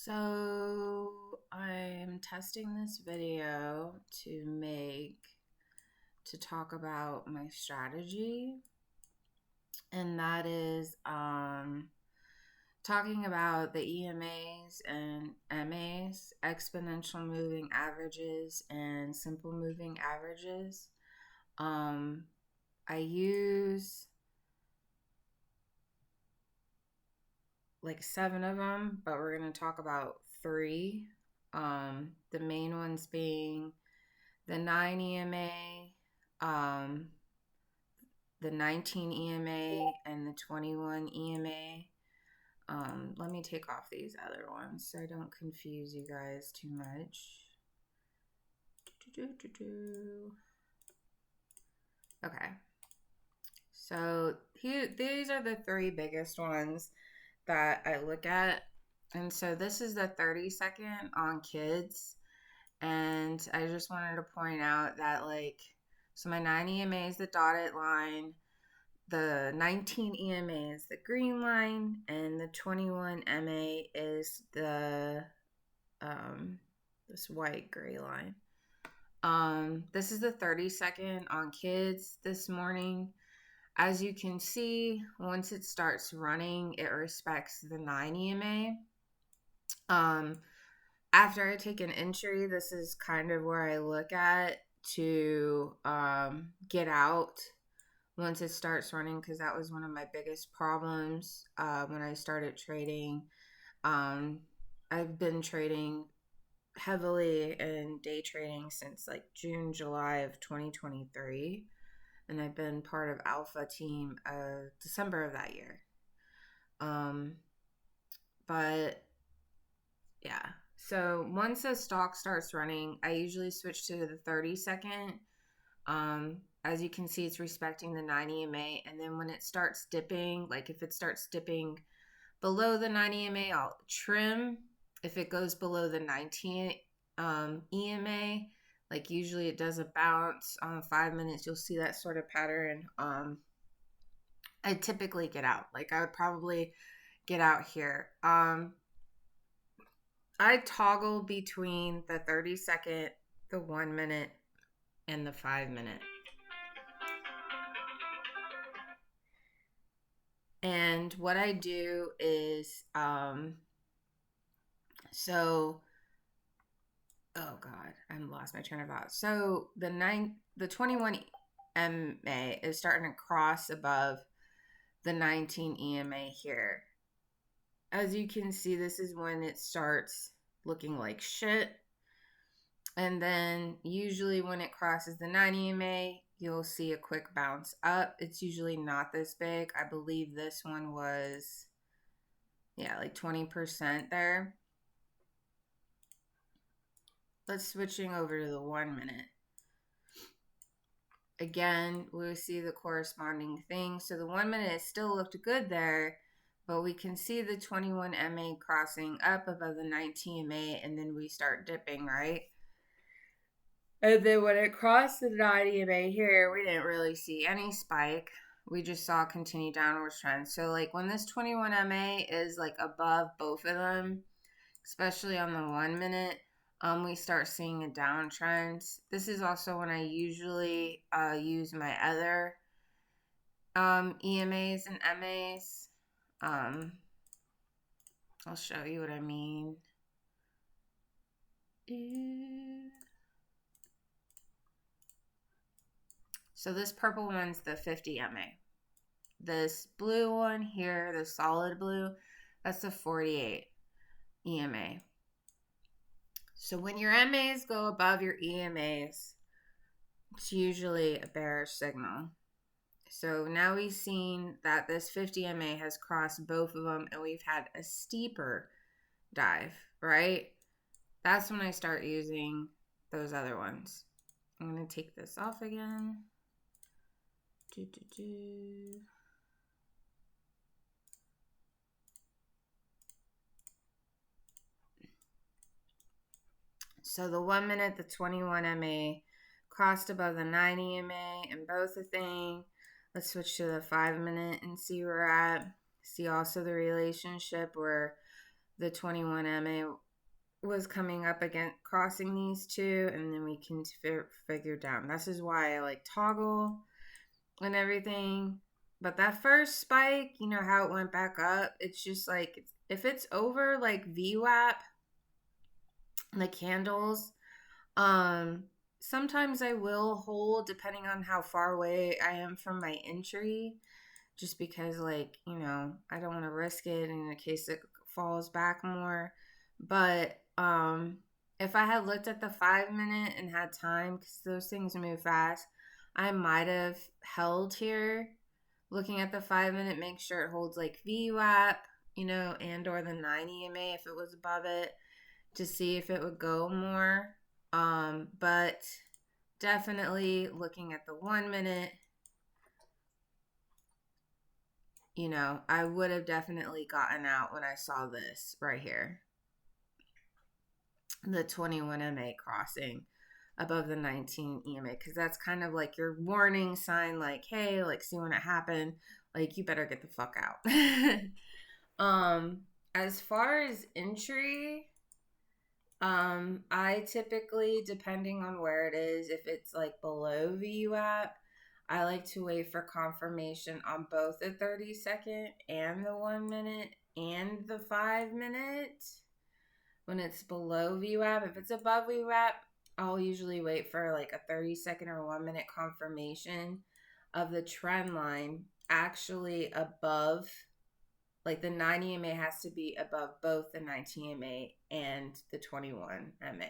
So I'm testing this video to talk about my strategy, and that is talking about the EMAs and MAs, exponential moving averages and simple moving averages. I use like 7 of them, but we're going to talk about 3. The main ones being the 9 EMA, the 19 EMA, and the 21 EMA. Let me take off these other ones so I don't confuse you guys too much. Okay. So these are the 3 biggest ones that I look at. And so this is the 30-second on KIDZ. And I just wanted to point out that, so my 9 EMA is the dotted line, the 19 EMA is the green line, and the 21 MA is the this white gray line. This is the 30-second on KIDZ this morning. As you can see, once it starts running, it respects the 9 EMA. After I take an entry, this is kind of where I look at to get out once it starts running, because that was one of my biggest problems when I started trading. I've been trading heavily in day trading since June, July of 2023. And I've been part of Alpha Team December of that year. But yeah, so once the stock starts running, I usually switch to the 30-second. As you can see, it's respecting the 9 EMA. And then when it starts dipping, if it starts dipping below the 9 EMA, I'll trim. If it goes below the 19 EMA, usually it does a bounce on 5 minutes, you'll see that sort of pattern. I typically get out. I would probably get out here. I toggle between the 30-second, the 1 minute, and the 5 minute. And what I do is, oh God, I lost my train of thought. So the 21 MA is starting to cross above the 19 EMA here. As you can see, this is when it starts looking like shit. And then usually when it crosses the 9 EMA, you'll see a quick bounce up. It's usually not this big. I believe this one was, 20% there. Let's switching over to the 1 minute. Again, we'll see the corresponding thing. So the 1 minute still looked good there, but we can see the 21 MA crossing up above the 19 MA, and then we start dipping, right? And then when it crossed the 9 EMA here, we didn't really see any spike. We just saw a continued downward trend. So when this 21 MA is above both of them, especially on the 1 minute, we start seeing a downtrend. This is also when I usually use my other EMAs and MAs. I'll show you what I mean. So this purple one's the 50 MA. This blue one here, the solid blue, that's the 48 EMA. So when your MAs go above your EMAs, it's usually a bearish signal. So now we've seen that this 50 MA has crossed both of them, and we've had a steeper dive, right? That's when I start using those other ones. I'm going to take this off again. So the 1 minute, the 21 MA crossed above the 9 EMA and both the thing. Let's switch to the 5 minute and see where we're at. See also the relationship where the 21 MA was coming up against crossing these two, and then we can figure down. This is why I like toggle and everything. But that first spike, you know how it went back up? It's just like, if it's over like VWAP, the candles, sometimes I will hold depending on how far away I am from my entry, just because, like, you know, I don't want to risk it in case it falls back more. But if I had looked at the 5-minute and had time, because those things move fast, I might have held here, looking at the 5-minute, make sure it holds like VWAP, you know, and or the 9 EMA if it was above it, to see if it would go more. But definitely looking at the 1-minute, you know, I would have definitely gotten out when I saw this right here. The 21 MA crossing above the 19 EMA, because that's kind of like your warning sign, like, hey, like, see when it happened, like, you better get the fuck out. As far as entry, I typically, depending on where it is, if it's like below VWAP, I like to wait for confirmation on both the 30-second and the 1-minute and the 5-minute. When it's below VWAP, if it's above VWAP, I'll usually wait for like a 30-second or 1-minute confirmation of the trend line actually above, like the 9 EMA has to be above both the 19 EMA and the 21 MA.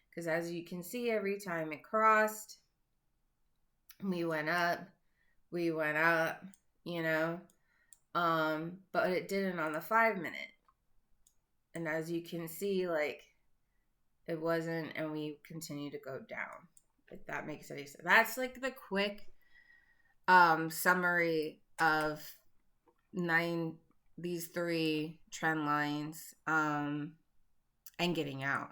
Because as you can see, every time it crossed, we went up, you know. But it didn't on the 5-minute. And as you can see, like, it wasn't, and we continue to go down. If that makes any sense. That's like the quick summary of these 3 trend lines and getting out.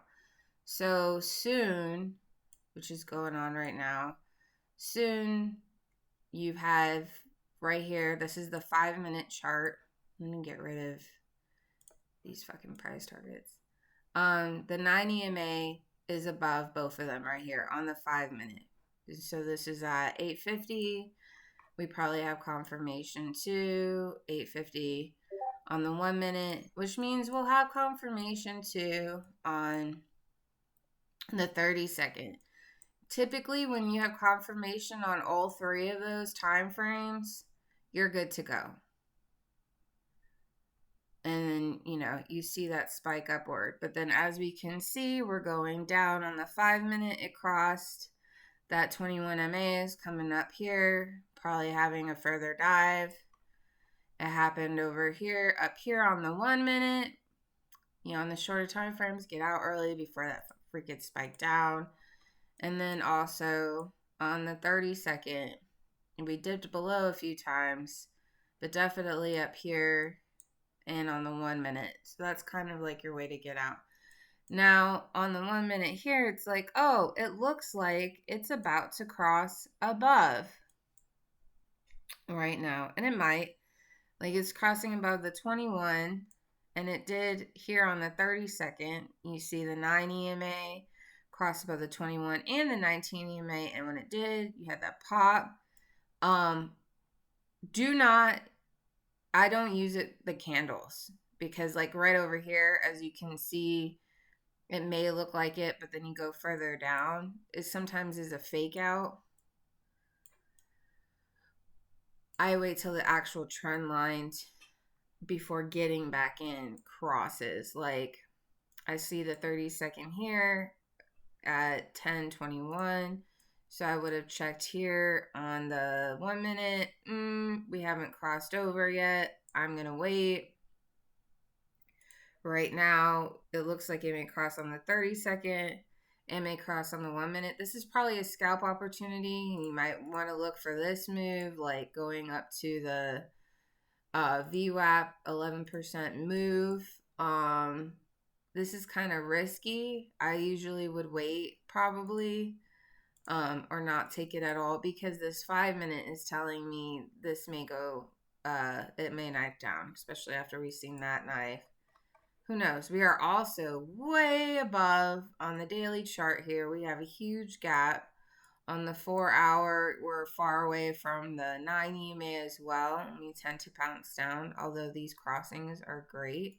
So SUNE, which is going on right now, SUNE, you have right here, this is the 5-minute chart. Let me get rid of these fucking price targets. The 9 EMA is above both of them right here on the 5-minute. So this is at 850. We probably have confirmation too, 850 on the 1-minute, which means we'll have confirmation too on the 30-second. Typically, when you have confirmation on all 3 of those time frames, you're good to go. And then, you know, you see that spike upward. But then as we can see, we're going down on the 5-minute. It crossed that 21 MA is coming up here, probably having a further dive. It happened over here, up here on the 1-minute. You know, on the shorter time frames, get out early before that freaking spike down. And then also on the 30-second, we dipped below a few times, but definitely up here and on the 1-minute. So that's kind of like your way to get out. Now, on the 1-minute here, it's like, oh, it looks like it's about to cross above right now. And it might. Like, it's crossing above the 21, and it did here on the 30-second. You see the 9 EMA cross above the 21 and the 19 EMA, and when it did, you had that pop. I don't use the candles, because like right over here, as you can see, it may look like it, but then you go further down, it sometimes is a fake out. I wait till the actual trend line before getting back in crosses. Like, I see the 30-second here at 10:21. So I would have checked here on the 1-minute. We haven't crossed over yet. I'm going to wait. Right now, it looks like it may cross on the 30-second. It may cross on the 1-minute. This is probably a scalp opportunity. You might want to look for this move, like going up to the VWAP 11% move. This is kind of risky. I usually would wait probably. Or not take it at all, because this 5-minute is telling me this may go, it may knife down, especially after we've seen that knife who knows? We are also way above on the daily chart here. We have a huge gap. On the 4 hour, we're far away from the 9 EMA as well. We tend to bounce down, although these crossings are great.